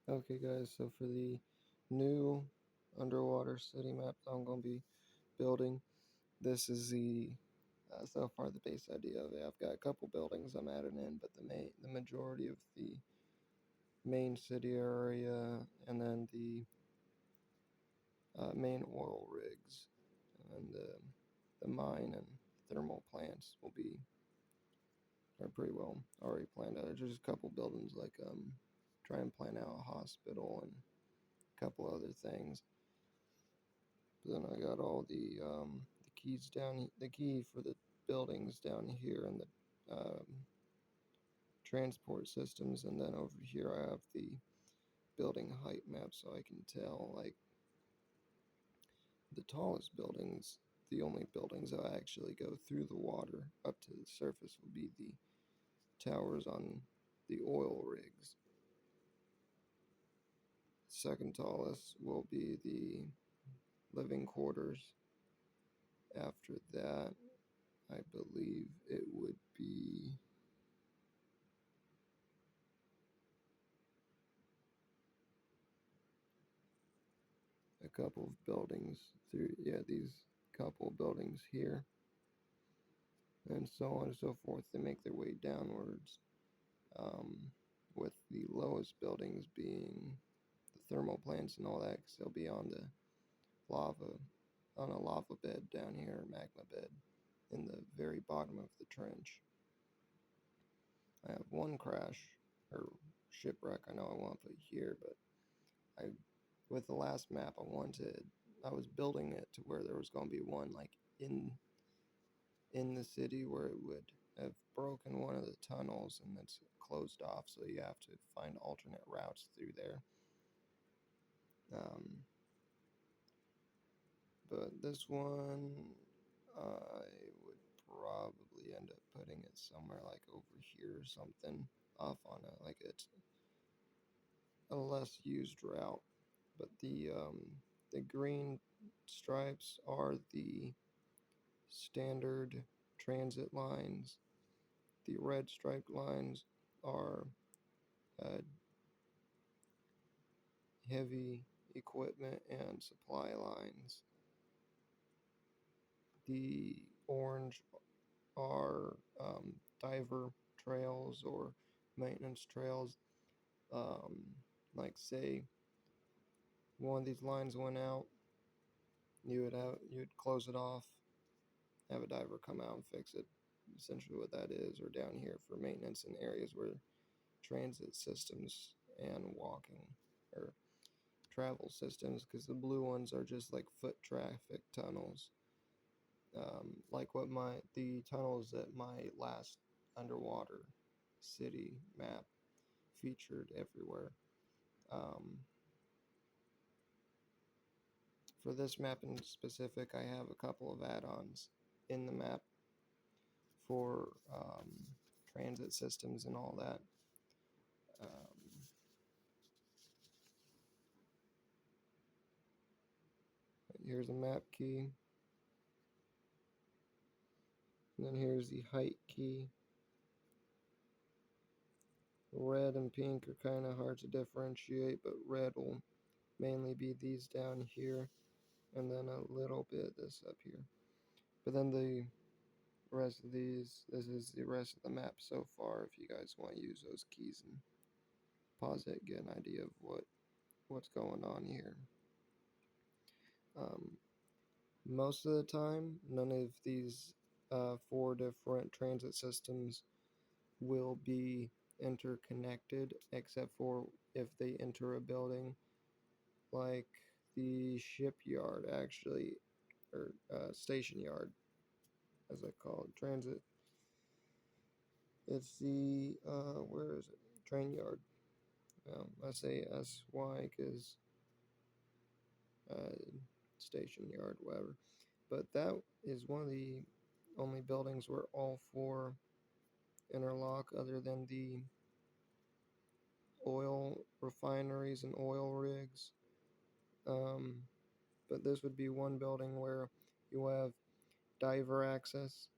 Okay, guys, so for the new underwater city map that I'm going to be building, this is so far the base idea of it. I've got a couple buildings I'm adding in, but the majority of the main city area and then the main oil rigs and the mine and thermal plants are pretty well already planned out. There's just a couple buildings like try and plan out a hospital and a couple other things. But then I got all the keys down, the key for the buildings down here and the transport systems, and then over here I have the building height map so I can tell like the tallest buildings. The only buildings that actually go through the water up to the surface will be the towers on the oil rigs. Second tallest will be the living quarters. After that, I believe it would be a couple of buildings through, yeah, these couple of buildings here, and so on and so forth. They make their way downwards, with the lowest buildings being the thermal plants and all that, because they'll be on the lava, on a lava bed down here, magma bed, in the very bottom of the trench. I have one crash or shipwreck I know I want to put here, but I, with the last map, I was building it to where there was going to be one like in the city where it would have broken one of the tunnels and it's closed off, so you have to find alternate routes through there. Um, but this one, I would probably end up putting it somewhere like over here or something, off on a less used route. But the green stripes are the standard transit lines. The red striped lines are uh, heavy equipment and supply lines. The orange are diver trails or maintenance trails. Um, like say one of these lines went out, you'd close it off, have a diver come out and fix it. Essentially, what that is, or down here for maintenance in areas where transit systems and walking or travel systems, because the blue ones are just like foot traffic tunnels, like the tunnels that my last underwater city map featured everywhere. Um, for this map in specific, I have a couple of add-ons in the map for transit systems and all that. Um, Here's a map key, and then here's the height key. Red and pink are kind of hard to differentiate, but red will mainly be these down here, and then a little bit this up here. But then the rest of these, this is the rest of the map so far. If you guys want to use those keys and pause it, get an idea of what's going on here. Um, Most of the time, none of these four different transit systems will be interconnected, except for if they enter a building, like the shipyard, actually, or station yard, as I call it, transit. It's the where is it? Train yard. I say SY because uh, station yard, whatever. But that is one of the only buildings where all four interlock, other than the oil refineries and oil rigs. Um, but this would be one building where you have diver access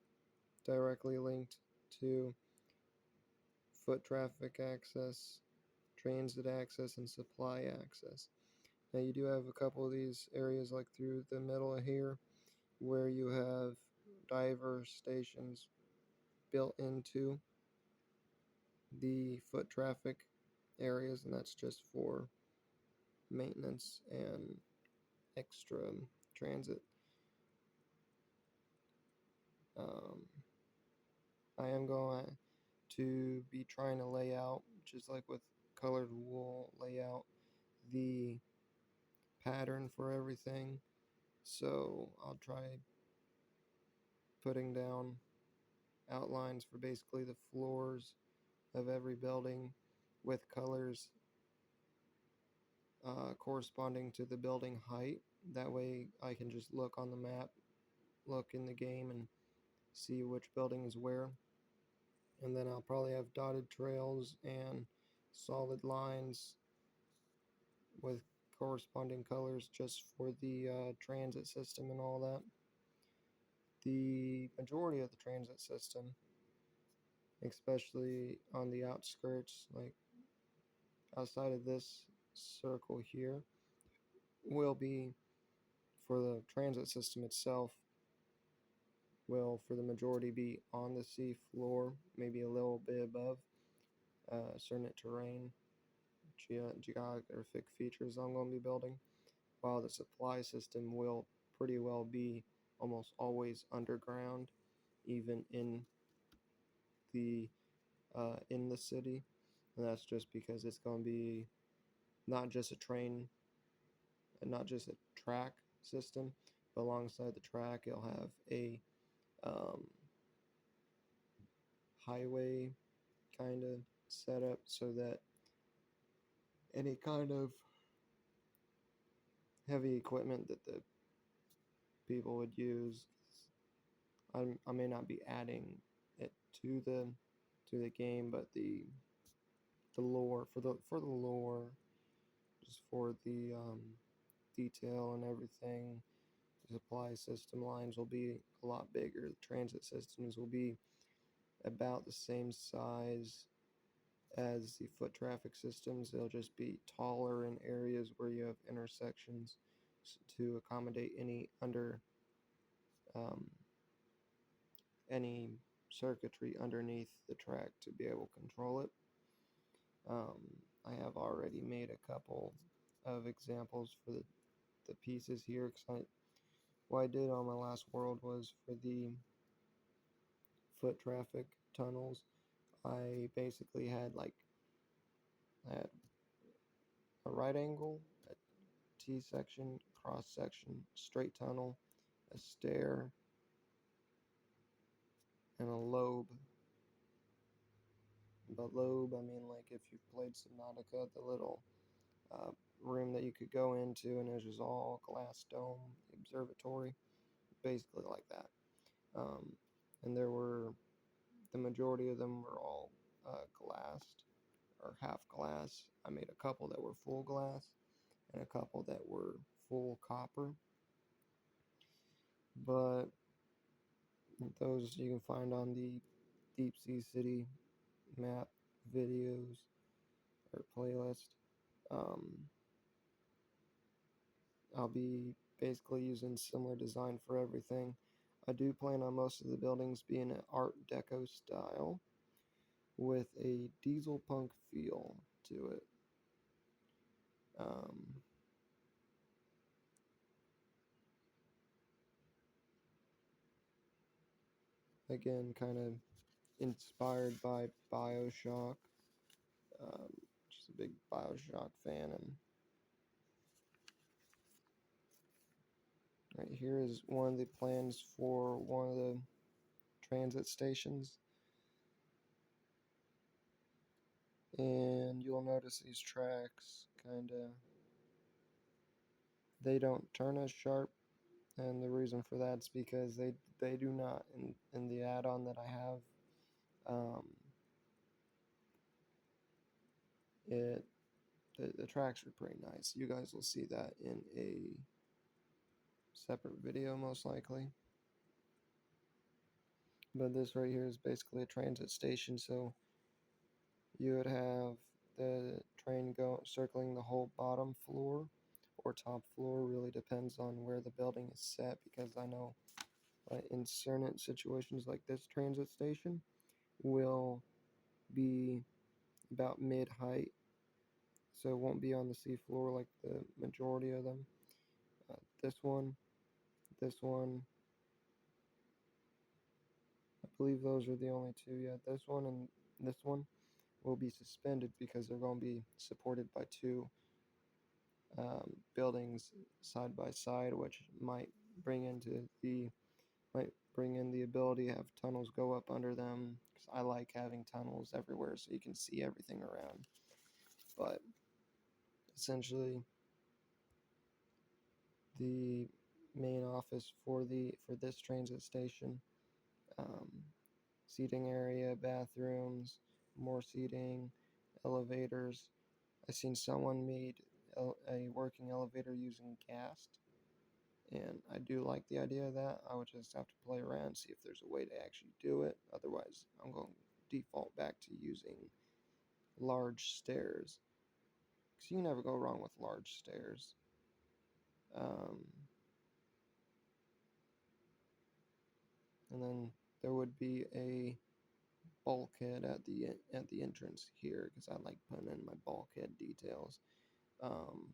directly linked to foot traffic access, transit access and supply access. Now you do have a couple of these areas like through the middle of here where you have diver stations built into the foot traffic areas, and that's just for maintenance and extra transit. Um, I am going to be trying to lay out, just like with colored wool, lay out the pattern for everything. So I'll try putting down outlines for basically the floors of every building with colors corresponding to the building height. That way I can just look on the map, look in the game, and see which building is where. And then I'll probably have dotted trails and solid lines with corresponding colors just for the transit system and all that. The majority of the transit system, especially on the outskirts, like outside of this circle here, will be for the transit system itself, will for the majority be on the sea floor, maybe a little bit above certain terrain, geographic features I'm going to be building, while the supply system will pretty well be almost always underground, even the in the city. And that's just because it's going to be not just a train, not just a track system, but alongside the track, it'll have a um, highway kind of setup so that any kind of heavy equipment that the people would use, I may not be adding it to the game, but the lore for the lore, just for the detail and everything. The supply system lines will be a lot bigger. The transit systems will be about the same size as the foot traffic systems. They'll just be taller in areas where you have intersections to accommodate um, any circuitry underneath the track to be able to control it. Um, I have already made a couple of examples for the pieces here. What I did on my last world was for the foot traffic tunnels, I basically had a right angle, a T section, cross section, straight tunnel, a stair, and a lobe. By lobe, I mean like if you've played Subnautica, the little room that you could go into, and it was just all glass dome observatory, basically like that. Um, and the majority of them were all glassed or half glass. I made a couple that were full glass and a couple that were full copper. But those you can find on the Deep Sea City map videos or playlist. Um, I'll be basically using similar design for everything. I do plan on most of the buildings being an Art Deco style with a diesel punk feel to it. Um, Again, kind of inspired by Bioshock. Just a big Bioshock fan. And right here is one of the plans for one of the transit stations. And you'll notice these tracks kind of, they don't turn as sharp. And the reason for that's because they do not in the add-on that I have. Um, it the tracks are pretty nice. You guys will see that in a separate video most likely. But this right here is basically a transit station, so you would have the train circling the whole bottom floor or top floor. Really depends on where the building is set, because I know in certain situations like this transit station will be about mid height, so it won't be on the seafloor like the majority of them. This one, this one, I believe those are the only two. Yeah, this one and this one will be suspended because they're going to be supported by two buildings side by side, which might bring in the ability to have tunnels go up under them. Because I like having tunnels everywhere so you can see everything around. But essentially, the main office for this transit station, um, seating area, bathrooms, more seating, elevators. I seen someone made a working elevator using gas, and I do like the idea of that. I would just have to play around, see if there's a way to actually do it. Otherwise, I'm going to default back to using large stairs, because you never go wrong with large stairs. Um, and then there would be a bulkhead at the entrance here, because I like putting in my bulkhead details. Um,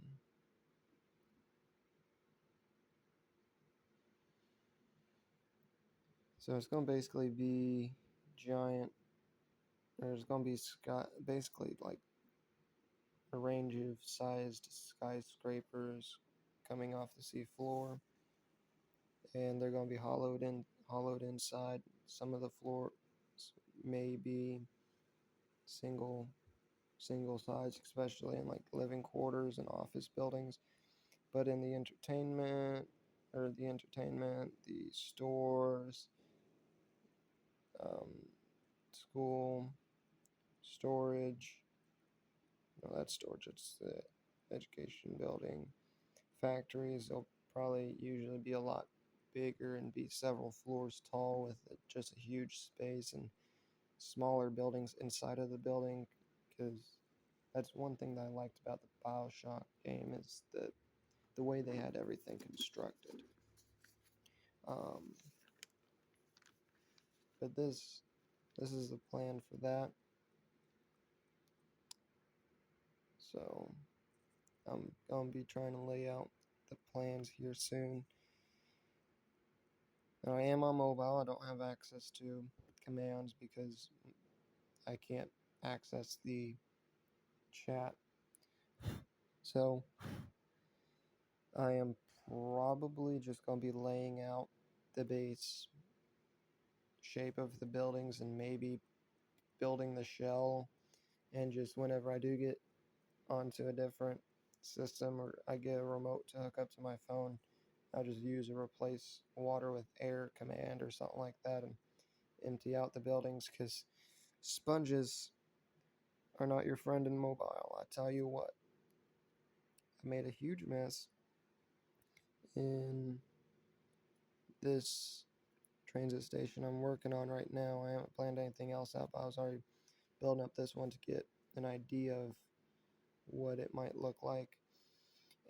so it's going to basically be giant. There's going to be basically like a range of sized skyscrapers coming off the seafloor, and they're going to be hollowed inside. Some of the floors may be single single sides, especially in like living quarters and office buildings. But in the the stores, um, school, storage. No, that's storage. It's the education building. Factories, they'll probably usually be a lot bigger and be several floors tall with just a huge space, and smaller buildings inside of the building, because that's one thing that I liked about the BioShock game is the way they had everything constructed. Um, but this is the plan for that. So I'm gonna be trying to lay out the plans here soon. Now, I am on mobile. I don't have access to commands because I can't access the chat. So I am probably just going to be laying out the base shape of the buildings and maybe building the shell. And just whenever I do get onto a different system or I get a remote to hook up to my phone, I'll just use a replace water with air command or something like that and empty out the buildings, because sponges are not your friend in mobile. I tell you what, I made a huge mess in this transit station I'm working on right now. I haven't planned anything else out, but I was already building up this one to get an idea of what it might look like.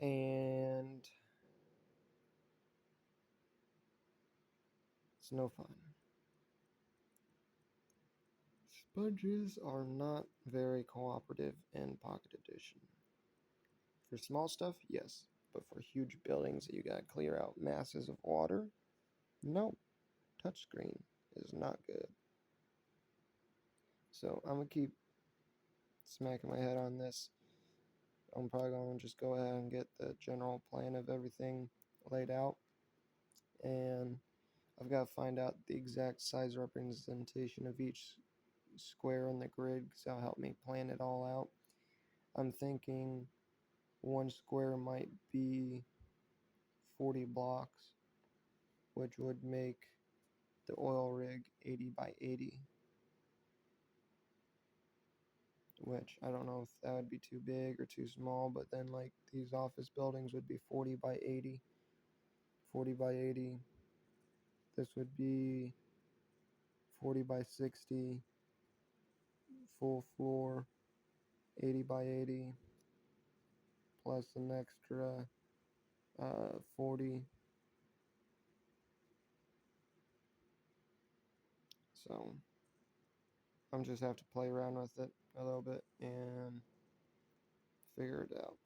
And it's no fun. Sponges are not very cooperative in Pocket Edition. For small stuff, yes, but for huge buildings that you gotta clear out masses of water, no. Touchscreen is not good. So I'm gonna keep smacking my head on this. I'm probably gonna just go ahead and get the general plan of everything laid out, and I've got to find out the exact size representation of each square in the grid, because that'll help me plan it all out. I'm thinking one square might be 40 blocks, which would make the oil rig 80 by 80, which I don't know if that would be too big or too small, but then like these office buildings would be 40 by 80. 40 by 80. This would be 40 by 60, full floor, 80 by 80. plus an extra 40. So I'm just have to play around with it a little bit and figure it out.